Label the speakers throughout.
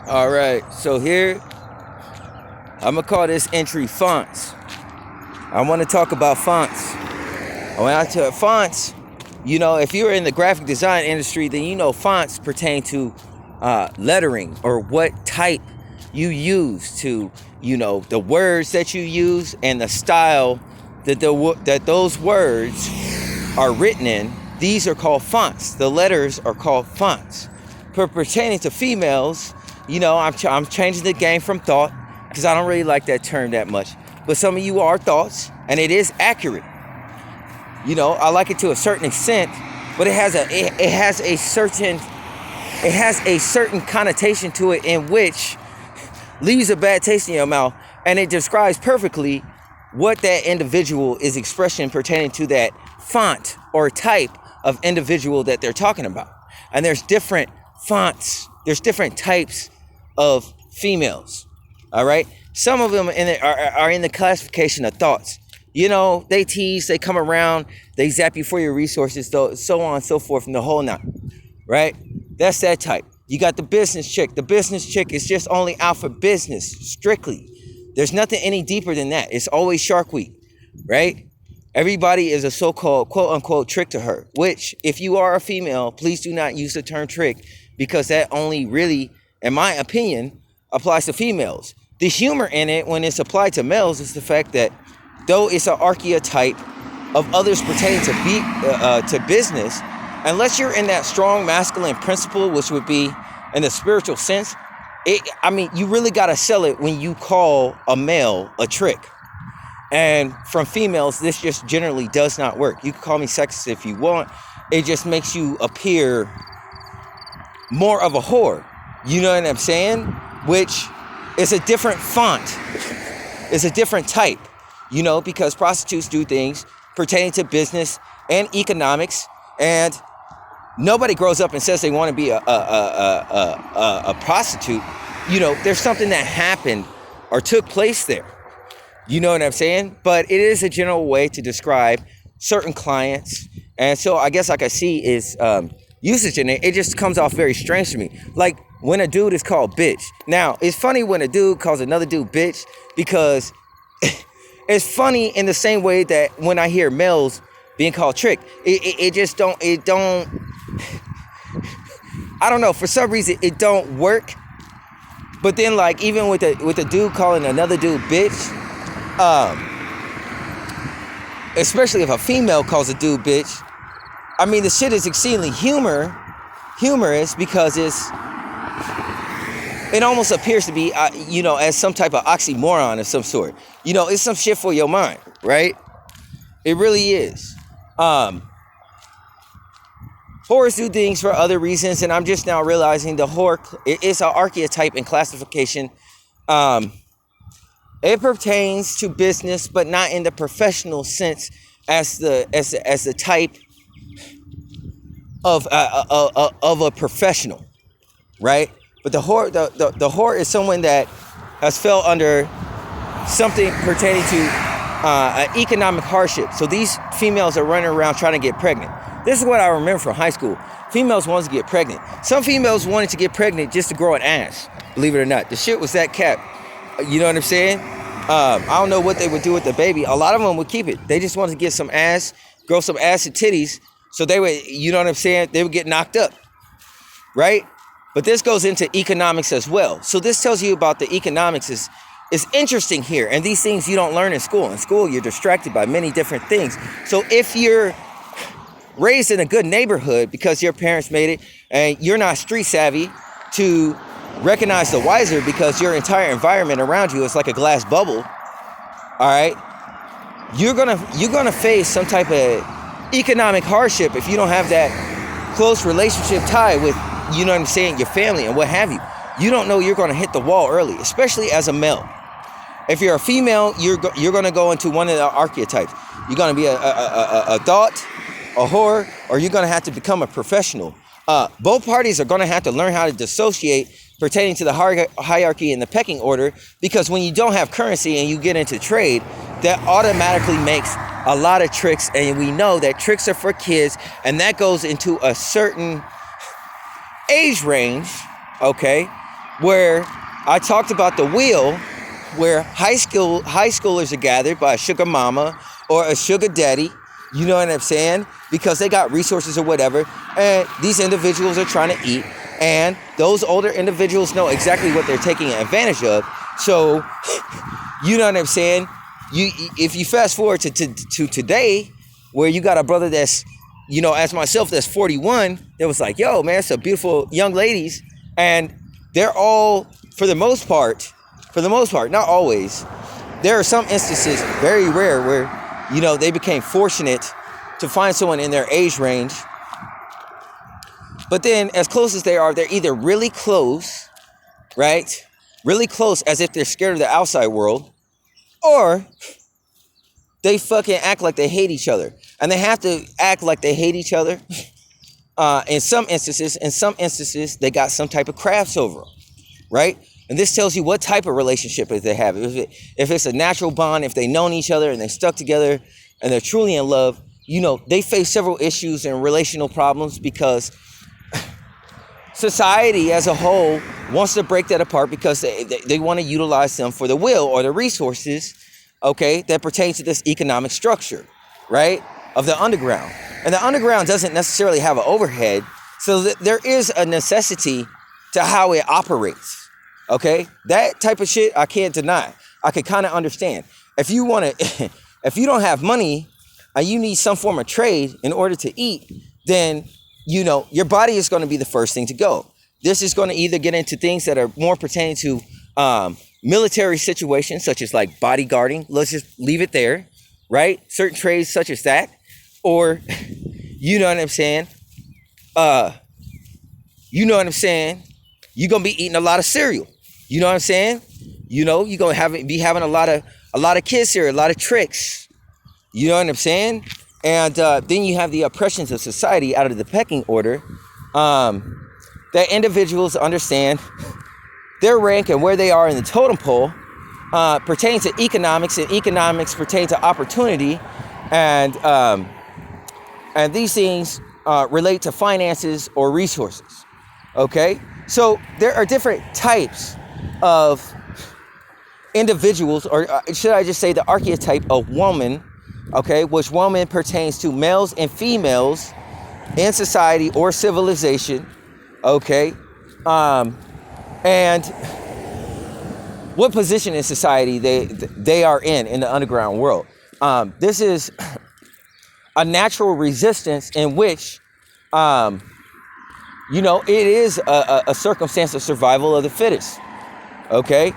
Speaker 1: All right, so here I'm gonna call this entry fonts. I want to talk about fonts. When I tell fonts, if you're in the graphic design industry, then fonts pertain to lettering or what type you use to, the words that you use and the style that those words are written in. These are called fonts. The letters are called fonts. For pertaining to females, I'm changing the game from thought because I don't really like that term that much. But some of you are thoughts, and it is accurate. I like it to a certain extent, but it has a certain connotation to it in which leaves a bad taste in your mouth, and it describes perfectly what that individual is expressing pertaining to that font or type of individual that they're talking about. And there's different fonts, there's different types of females. All right, some of them are in the classification of thoughts. They tease, they come around, they zap you for your resources, so on and so forth, and the whole nine, right? That's that type. You got the business chick. The business chick is just only out for business, strictly. There's nothing any deeper than that. It's always Shark Week, right? Everybody is a so-called, quote-unquote, trick to her, which, if you are a female, please do not use the term trick, because that only really, in my opinion, applies to females. The humor in it, when it's applied to males, is the fact that though it's an archetype of others pertaining to business, unless you're in that strong masculine principle, which would be in the spiritual sense, you really got to sell it when you call a male a trick. And from females, this just generally does not work. You can call me sexist if you want. It just makes you appear more of a whore. You know what I'm saying? Which is a different font. It's a different type. Because prostitutes do things pertaining to business and economics, and nobody grows up and says they want to be a prostitute. There's something that happened or took place there. You know what I'm saying? But it is a general way to describe certain clients, and so I guess like I see is usage in it. It just comes off very strange to me. Like when a dude is called bitch. Now it's funny when a dude calls another dude bitch, because it's funny in the same way that when I hear males being called trick, it don't, I don't know, for some reason it don't work. But then like even with the dude calling another dude bitch, especially if a female calls a dude bitch, the shit is exceedingly humorous, because it almost appears to be, as some type of oxymoron of some sort. It's some shit for your mind, right? It really is. Whores do things for other reasons, and I'm just now realizing the whore is an archetype and classification. It pertains to business, but not in the professional sense as the type of a professional, right? But the whore is someone that has fell under something pertaining to an economic hardship. So these females are running around trying to get pregnant. This is what I remember from high school. Females wanted to get pregnant. Some females wanted to get pregnant just to grow an ass, believe it or not. The shit was that cap. You know what I'm saying? I don't know what they would do with the baby. A lot of them would keep it. They just wanted to get some ass, grow some ass and titties, so they would, you know what I'm saying? They would get knocked up, right? But this goes into economics as well. So this tells you about the economics is interesting here. And these things you don't learn in school. In school, you're distracted by many different things. So if you're raised in a good neighborhood because your parents made it, and you're not street savvy to recognize the wiser because your entire environment around you is like a glass bubble, all right, you're gonna face some type of economic hardship if you don't have that close relationship tie with, you know what I'm saying, your family and what have you. You don't know you're gonna hit the wall early, especially as a male. If you're a female, you're gonna go into one of the archetypes. You're gonna be a thought, a whore, or you're gonna have to become a professional. Both parties are gonna have to learn how to dissociate pertaining to the hierarchy and the pecking order, because when you don't have currency and you get into trade, that automatically makes a lot of tricks, and we know that tricks are for kids, and that goes into a certain age range, okay? where I talked about the wheel, where high schoolers are gathered by a sugar mama or a sugar daddy, you know what I'm saying? Because they got resources or whatever, and these individuals are trying to eat, and those older individuals know exactly what they're taking advantage of. So, you know what I'm saying? If you fast forward to today, where you got a brother that's, you know, as myself, that's 41, that was like, yo, man, some beautiful young ladies, and they're all, for the most part, not always, there are some instances, very rare, where, you know, they became fortunate to find someone in their age range. But then, as close as they are, they're either really close, right? Really close, as if they're scared of the outside world, or they fucking act like they hate each other. And they have to act like they hate each other. In some instances, they got some type of crafts over them, right? And this tells you what type of relationship they have. If it's a natural bond, if they've known each other and they stuck together and they're truly in love, you know, they face several issues and relational problems because society as a whole wants to break that apart because they want to utilize them for the will or the resources, okay, that pertain to this economic structure, right, of the underground. And the underground doesn't necessarily have an overhead, so that there is a necessity to how it operates, okay? That type of shit I can't deny. I can kind of understand. If you want to, if you don't have money and you need some form of trade in order to eat, then, you know, your body is going to be the first thing to go. This is going to either get into things that are more pertaining to military situations, such as like bodyguarding. Let's just leave it there, right? Certain trades such as that. Or, you know what I'm saying? You know what I'm saying? You're going to be eating a lot of cereal. You know what I'm saying? You know, you're going to be having a lot of kids here, a lot of tricks. You know what I'm saying? And then you have the oppressions of society out of the pecking order, that individuals understand their rank and where they are in the totem pole pertain to economics, and economics pertain to opportunity, and these things relate to finances or resources. Okay, so there are different types of individuals, or should I just say the archetype of woman, okay, which woman pertains to males and females in society or civilization, okay, and what position in society they are in the underground world. This is a natural resistance in which, you know, it is a circumstance of survival of the fittest, okay?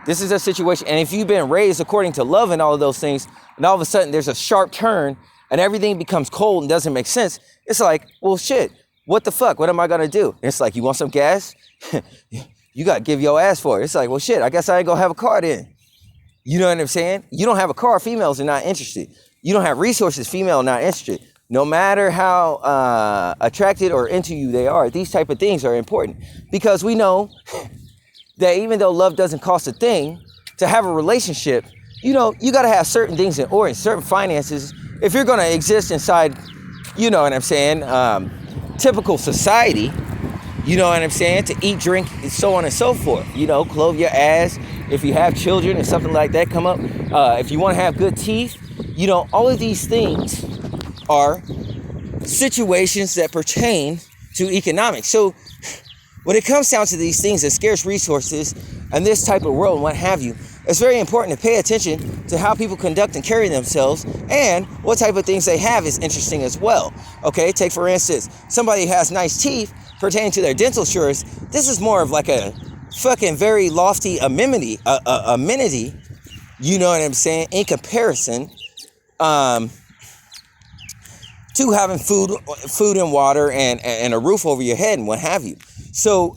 Speaker 1: This is a situation, and if you've been raised according to love and all of those things, and all of a sudden there's a sharp turn and everything becomes cold and doesn't make sense, it's like, well, shit, what the fuck? What am I gonna do? And it's like, you want some gas? You gotta give your ass for it. It's like, well, shit, I guess I ain't gonna have a car then. You know what I'm saying? You don't have a car, females are not interested. You don't have resources, female not interested. No matter how attracted or into you they are, these type of things are important because we know that even though love doesn't cost a thing, to have a relationship, you know, you got to have certain things in order, certain finances. If you're going to exist inside, you know what I'm saying, typical society, you know what I'm saying, to eat, drink, and so on and so forth, you know, clothe your ass. If you have children and something like that come up, if you want to have good teeth, you know, all of these things are situations that pertain to economics. So when it comes down to these things, the scarce resources and this type of world and what have you, it's very important to pay attention to how people conduct and carry themselves, and what type of things they have is interesting as well. Okay, take for instance, somebody who has nice teeth pertaining to their dental insurance. This is more of like a fucking very lofty amenity, you know what I'm saying, in comparison to having food and water and a roof over your head and what have you. So,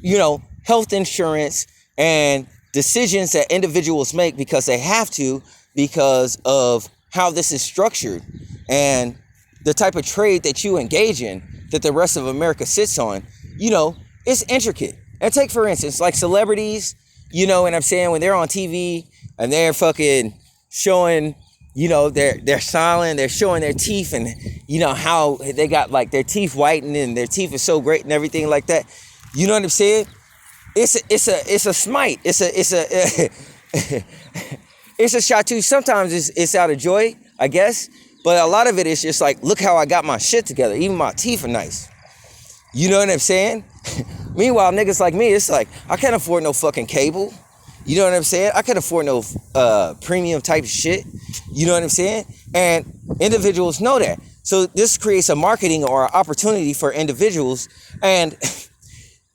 Speaker 1: you know, health insurance and decisions that individuals make because they have to, because of how this is structured and the type of trade that you engage in that the rest of America sits on, you know, it's intricate. And take, for instance, like celebrities, you know what I'm saying, when they're on TV and they're fucking showing You know, they're smiling, they're showing their teeth, and you know how they got like their teeth whitened and their teeth are so great and everything like that. You know what I'm saying? It's a smite. It's a it's a shot too. Sometimes it's out of joy, I guess, but a lot of it is just like, look how I got my shit together. Even my teeth are nice. You know what I'm saying? Meanwhile, niggas like me, it's like, I can't afford no fucking cable. You know what I'm saying? I can't afford no premium type shit. You know what I'm saying? And individuals know that. So this creates a marketing or opportunity for individuals. And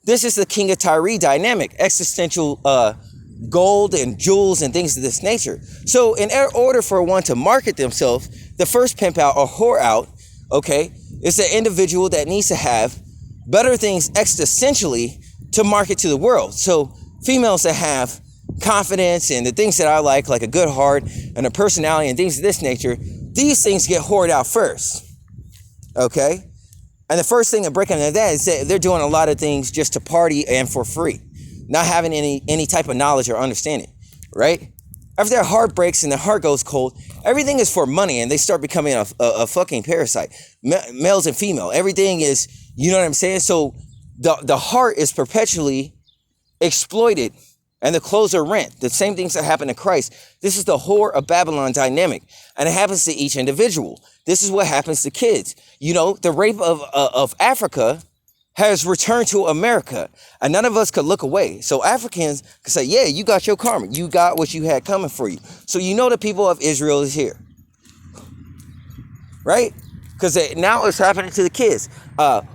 Speaker 1: this is the King of Tyree dynamic, existential gold and jewels and things of this nature. So in order for one to market themselves, the first pimp out or whore out, okay, is the individual that needs to have better things existentially to market to the world. So females that have confidence and the things that I like a good heart and a personality and things of this nature, these things get whored out first, okay? And the first thing to break into that is that they're doing a lot of things just to party and for free, not having any type of knowledge or understanding, right? After their heart breaks and their heart goes cold, everything is for money and they start becoming a fucking parasite. Males and female, everything is, you know what I'm saying? So the heart is perpetually exploited and the clothes are rent. The same things that happen to Christ. This is the whore of Babylon dynamic. And it happens to each individual. This is what happens to kids. You know, the rape of Africa has returned to America. And none of us could look away. So Africans can say, yeah, you got your karma. You got what you had coming for you. So you know the people of Israel is here. Right? Because now it's happening to the kids.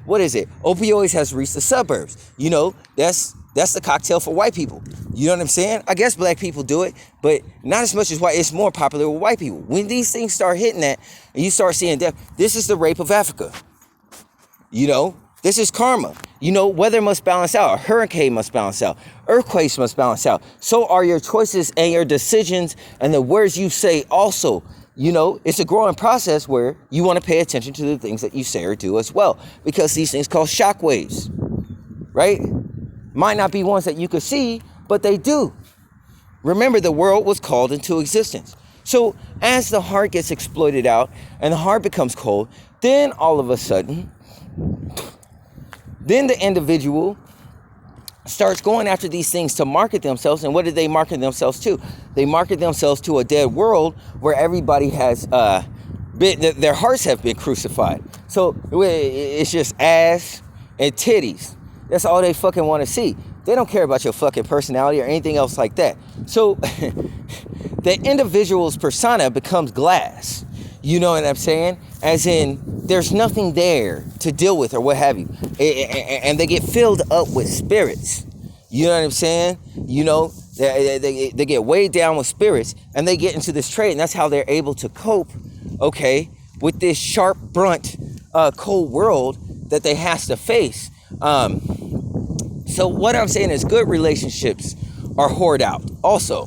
Speaker 1: What is it? Opioids has reached the suburbs. You know, that's the cocktail for white people. You know what I'm saying? I guess black people do it, but not as much as white. It's more popular with white people. When these things start hitting that, and you start seeing death, this is the rape of Africa. You know, this is karma. You know, weather must balance out. A hurricane must balance out. Earthquakes must balance out. So are your choices and your decisions and the words you say also. You know, it's a growing process where you want to pay attention to the things that you say or do as well, because these things cause shockwaves, right? Might not be ones that you could see, but they do. Remember, the world was called into existence. So as the heart gets exploited out and the heart becomes cold, then all of a sudden, then the individual starts going after these things to market themselves. And what do they market themselves to? They market themselves to a dead world where everybody has their hearts have been crucified. So it's just ass and titties. That's all they fucking want to see. They don't care about your fucking personality or anything else like that. So the individual's persona becomes glass. You know what I'm saying? As in, there's nothing there to deal with or what have you. And they get filled up with spirits. You know what I'm saying? You know, they get weighed down with spirits and they get into this trade. And that's how they're able to cope, okay, with this sharp, blunt, cold world that they has to face. So what I'm saying is good relationships are whored out. Also,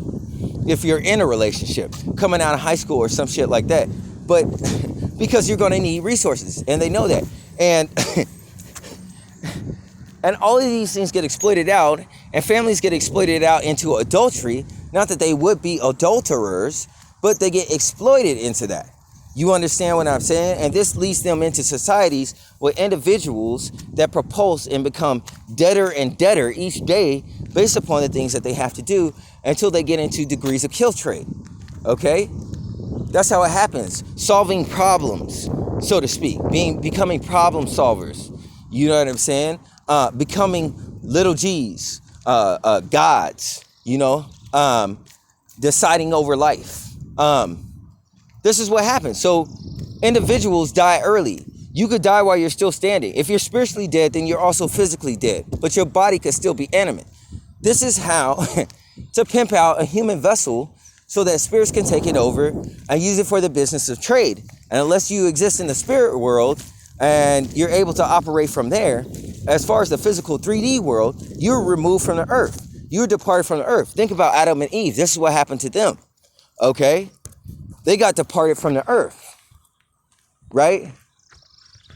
Speaker 1: if you're in a relationship, coming out of high school or some shit like that. But because you're going to need resources and they know that. And and all of these things get exploited out and families get exploited out into adultery. Not that they would be adulterers, but they get exploited into that. You understand what I'm saying? And this leads them into societies with individuals that propulse and become deader and deader each day based upon the things that they have to do until they get into degrees of kill trade. Okay? That's how it happens. Solving problems, so to speak. Becoming problem solvers. You know what I'm saying? Becoming little G's, gods, you know, deciding over life. This is what happens. So individuals die early. You could die while you're still standing. If you're spiritually dead, then you're also physically dead, but your body could still be animate. This is how to pimp out a human vessel so that spirits can take it over and use it for the business of trade. And unless you exist in the spirit world and you're able to operate from there, as far as the physical 3D world, you're removed from the earth. You're departed from the earth. Think about Adam and Eve. This is what happened to them. Okay? They got departed from the earth, right?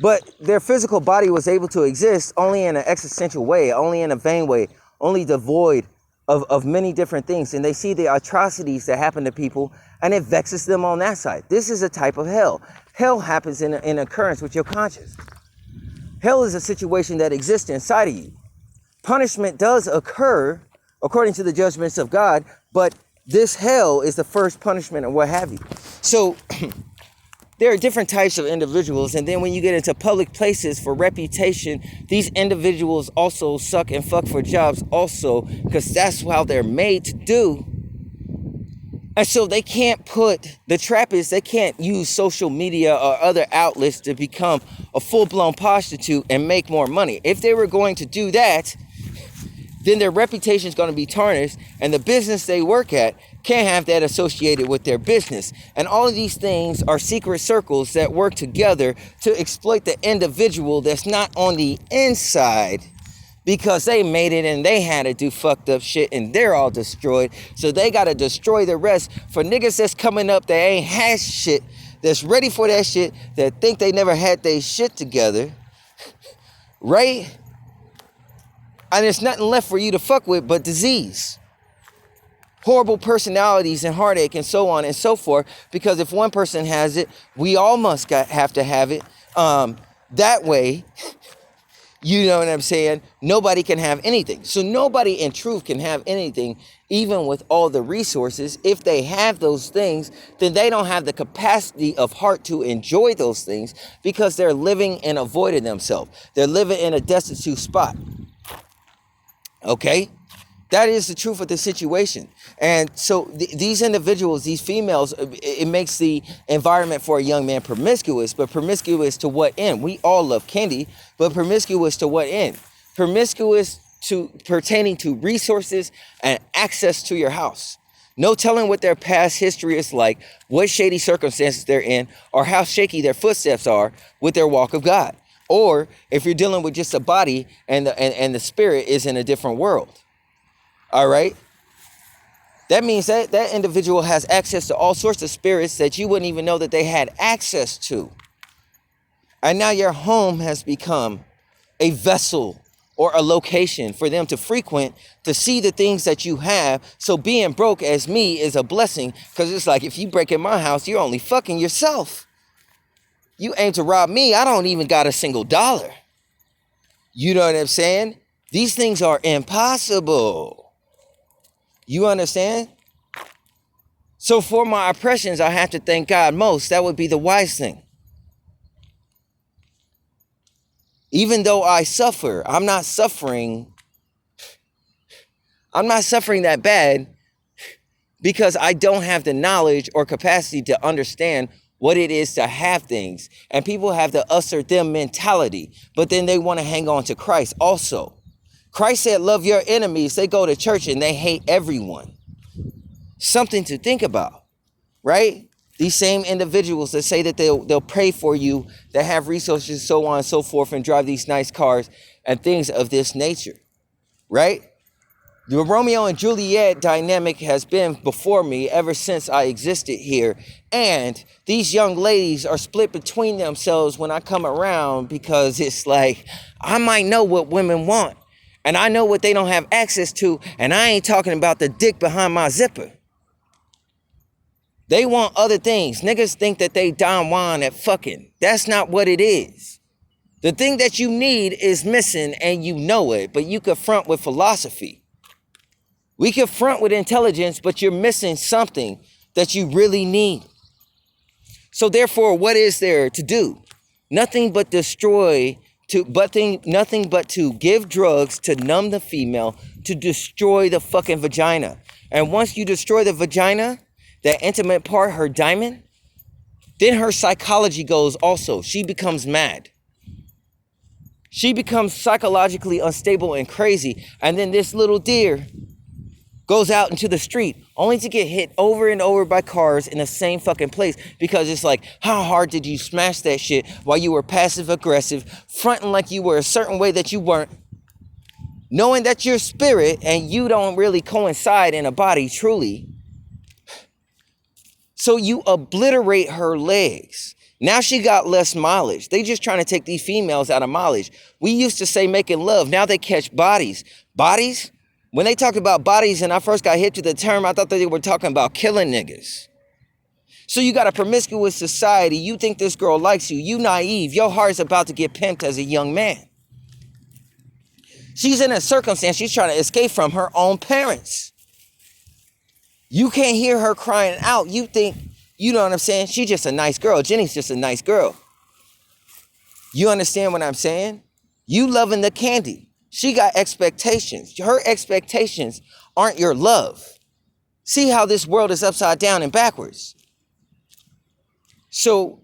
Speaker 1: But their physical body was able to exist only in an existential way, only in a vain way, only devoid of many different things, and they see the atrocities that happen to people, and it vexes them on that side. This is a type of hell. Hell happens in occurrence with your conscience. Hell is a situation that exists inside of you. Punishment does occur according to the judgments of God, but this hell is the first punishment and what have you. So there are different types of individuals, and then when you get into public places for reputation, these individuals also suck and fuck for jobs also, because that's how they're made to do. And so they can't the trap is they can't use social media or other outlets to become a full-blown prostitute and make more money. If they were going to do that, then their reputation is going to be tarnished, and the business they work at can't have that associated with their business. And all of these things are secret circles that work together to exploit the individual that's not on the inside, because they made it and they had to do fucked up shit and they're all destroyed. So they got to destroy the rest for niggas that's coming up that ain't had shit, that's ready for that shit, that think they never had their shit together, right? And there's nothing left for you to fuck with but disease, horrible personalities and heartache and so on and so forth. Because if one person has it, we all must have to have it. That way, you know what I'm saying? Nobody can have anything. So nobody in truth can have anything, even with all the resources. If they have those things, then they don't have the capacity of heart to enjoy those things, because they're living and avoiding themselves. They're living in a destitute spot. Okay? That is the truth of the situation. And so these individuals, these females, it makes the environment for a young man promiscuous. But promiscuous to what end? We all love candy, but promiscuous to what end? Promiscuous to pertaining to resources and access to your house. No telling what their past history is like, what shady circumstances they're in, or how shaky their footsteps are with their walk of God. Or if you're dealing with just a body and the spirit is in a different world. All right. That means that that individual has access to all sorts of spirits that you wouldn't even know that they had access to. And now your home has become a vessel or a location for them to frequent, to see the things that you have. So being broke as me is a blessing, because it's like, if you break in my house, you're only fucking yourself. You aim to rob me, I don't even got a single dollar. You know what I'm saying? These things are impossible. You understand? So for my oppressions, I have to thank God most. That would be the wise thing. Even though I suffer, I'm not suffering that bad, because I don't have the knowledge or capacity to understand what it is to have things. And people have the us or them mentality, but then they want to hang on to Christ also. Christ said, love your enemies. They go to church and they hate everyone. Something to think about, right? These same individuals that say that they'll pray for you, that have resources, so on and so forth, and drive these nice cars and things of this nature, right? The Romeo and Juliet dynamic has been before me ever since I existed here. And these young ladies are split between themselves when I come around, because it's like, I might know what women want, and I know what they don't have access to. And I ain't talking about the dick behind my zipper. They want other things. Niggas think that they Don Juan at fucking. That's not what it is. The thing that you need is missing, and you know it, but you confront with philosophy. We confront with intelligence, but you're missing something that you really need. So therefore, what is there to do? Nothing but nothing but to give drugs to numb the female, to destroy the fucking vagina. And once you destroy the vagina, that intimate part, her diamond, then her psychology goes also. She becomes mad. She becomes psychologically unstable and crazy. And then this little deer goes out into the street only to get hit over and over by cars in the same fucking place, because it's like, how hard did you smash that shit while you were passive aggressive, fronting like you were a certain way that you weren't, knowing that you're spirit and you don't really coincide in a body truly. So you obliterate her legs. Now she got less mileage. They just trying to take these females out of mileage. We used to say making love. Now they catch bodies. Bodies? When they talked about bodies and I first got hit to the term, I thought that they were talking about killing niggas. So you got a promiscuous society. You think this girl likes you. You naive. Your heart's about to get pimped as a young man. She's in a circumstance she's trying to escape from her own parents. You can't hear her crying out. You think, you know what I'm saying? She's just a nice girl. Jenny's just a nice girl. You understand what I'm saying? You loving the candy. She got expectations. Her expectations aren't your love. See how this world is upside down and backwards. So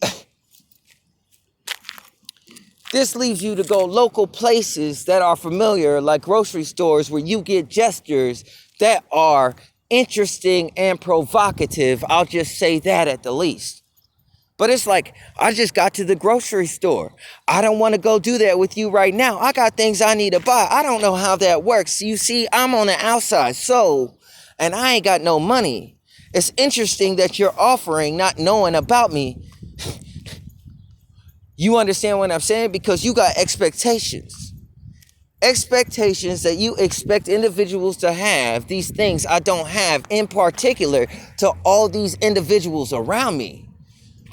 Speaker 1: this leaves you to go local places that are familiar, like grocery stores, where you get gestures that are interesting and provocative. I'll just say that at the least. But it's like, I just got to the grocery store. I don't want to go do that with you right now. I got things I need to buy. I don't know how that works. You see, I'm on the outside, and I ain't got no money. It's interesting that you're offering, not knowing about me. You understand what I'm saying? Because you got expectations. Expectations that you expect individuals to have, these things I don't have, in particular to all these individuals around me.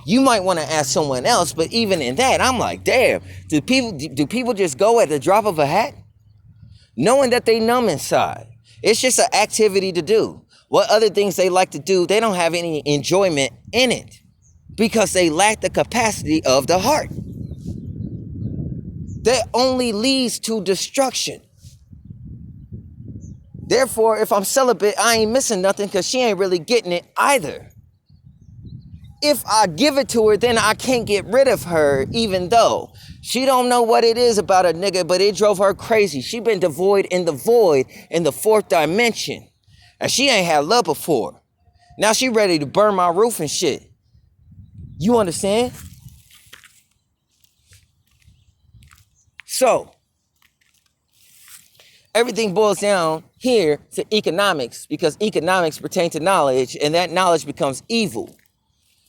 Speaker 1: You might want to ask someone else, but even in that, I'm like, damn, do people just go at the drop of a hat? Knowing that they numb inside. It's just an activity to do. What other things they like to do, they don't have any enjoyment in it because they lack the capacity of the heart. That only leads to destruction. Therefore, if I'm celibate, I ain't missing nothing because she ain't really getting it either. If I give it to her, then I can't get rid of her, even though she don't know what it is about a nigga, but it drove her crazy. She been devoid in the void in the fourth dimension. And she ain't had love before. Now she ready to burn my roof and shit. You understand? So, everything boils down here to economics, because economics pertain to knowledge, and that knowledge becomes evil.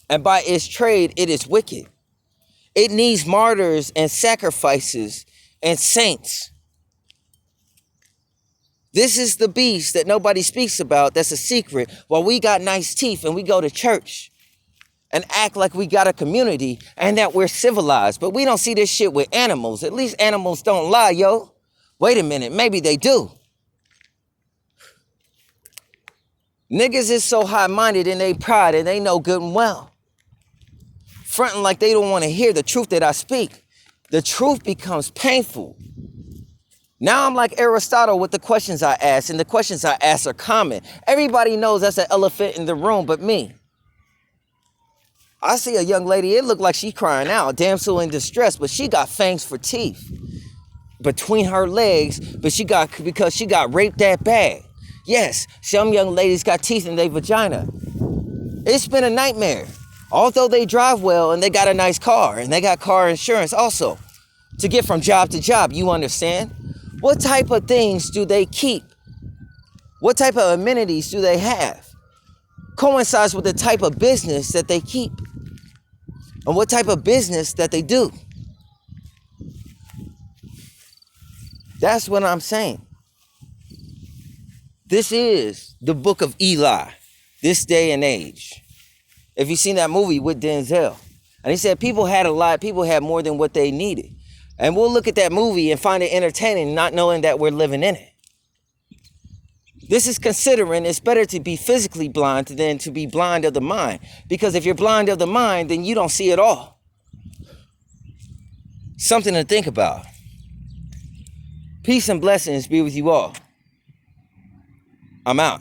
Speaker 1: And by its trade, it is wicked. It needs martyrs and sacrifices and saints. This is the beast that nobody speaks about. That's a secret. While we got nice teeth and we go to church and act like we got a community and that we're civilized. But we don't see this shit with animals. At least animals don't lie, yo. Wait a minute. Maybe they do. Niggas is so high-minded in their pride and they know good and well. Fronting like they don't want to hear the truth that I speak. The truth becomes painful. Now I'm like Aristotle with the questions I ask, and the questions I ask are common. Everybody knows that's an elephant in the room but me. I see a young lady, it looked like she crying out, damsel in distress, but she got fangs for teeth between her legs, because she got raped that bad. Yes, some young ladies got teeth in their vagina. It's been a nightmare. Although they drive well and they got a nice car and they got car insurance also to get from job to job, you understand? What type of things do they keep? What type of amenities do they have? Coincides with the type of business that they keep and what type of business that they do. That's what I'm saying. This is the book of Eli, this day and age. If you've seen that movie with Denzel, and he said people had a lot, people had more than what they needed. And we'll look at that movie and find it entertaining, not knowing that we're living in it. This is considering it's better to be physically blind than to be blind of the mind. Because if you're blind of the mind, then you don't see it all. Something to think about. Peace and blessings be with you all. I'm out.